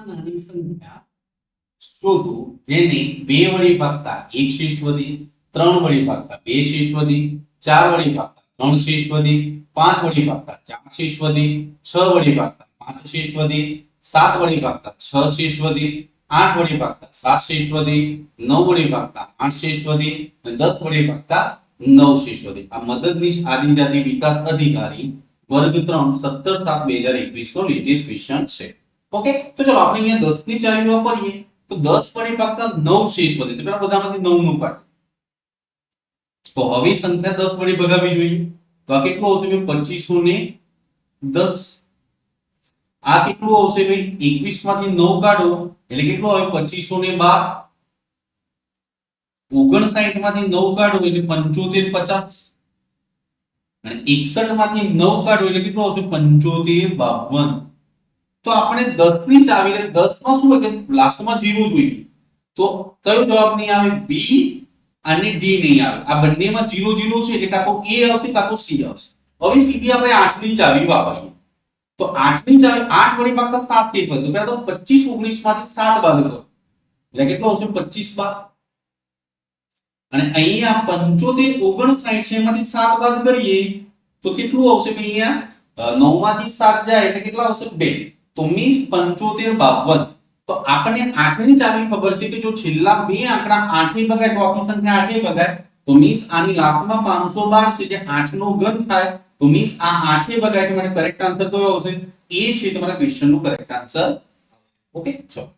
નાની સંખ્યા શોધો જેને 2 વડે ભાગતા 1 શેષ વધી, 3 વડે ભાગતા 2 શેષ વધી, 4 વડે ભાગતા 3 શેષ વધી, 5 વડે ભાગતા 4 શેષ વધી, 6 વડે ભાગતા 5 શેષ વધી, 7 વડે ભાગતા 6 શેષ વધી, 8 વડે ભાગતા 7 શેષ વધી, 9 વડે ભાગતા 8 શેષ વધી અને 10 વડે ભાગતા 9 શેષ વધી. આ મદદનીશ આદિજાતિ વિકાસ અધિકારી વર્ગ 3 17/7/2021 નો લેટેસ્ટ ક્વેશ્ચન છે. ઓકે, તો ચલો આપણે અહીંયા 10 ની ચાવી વાપરીએ તો 10 વડે ભાગતા 9 શેષ વધે. તો પેલા બધામાંથી 9 નું કાઢો. તો હવે સંખ્યા 10 વડે ભગાવી જોઈએ. તો આ કેટલું આવશે? 2510. આ કેટલું આવશે ભાઈ? 21 માંથી 9 કાઢો એટલે કેટલું આવે? 2512. 59 માંથી 9 કાઢો એટલે 7550. અને 61 માંથી 9 કાઢો એટલે કેટલું આવશે? 7552. તો આપણે 10 ની ચાવી લે 10 માં શું હોય કે લાસ્ટમાં 0 જોઈએ. તો કયો જવાબ નહીં આવે? બી અને ડી નહીં આવે. આ બંનેમાં 0 0 છે એટલે કાં તો એ આવશે કાં તો સી આવશે. હવે સીધી આપણે 8 ની ચાવી વાપરીએ. તો 8 ની ચાવી 8 વડે ભાગતા 7 શેષ વધે. તો પહેલા તો 25 19 માંથી 7 બાદ કરો એટલે કેટલું આવશે? 25 બાદ. અને અહીંયા 75 59 છે એમાંથી 7 બાદ કરીએ તો કેટલું આવશે? અહીંયા 9 માંથી 7 જાય એટલે કેટલા આવશે? 2. તો મીન્સ 7552. તો આપણને 8 ની ચાવી ખબર છે કે જો છેલ્લા બે આંકડા 8 એ ભગાય તો આપણી સંખ્યા 8 એ ભગાય. તો મીન્સ આની લાસ્ટમાં 512 છે જે 8 નો ઘન થાય. તો મીન્સ આ 8 એ ભગાય છે. મને કરેક્ટ આન્સર કયો આવશે? એ છે તમારા ક્વેશ્ચન નું કરેક્ટ આન્સર. ઓકે, ચલો.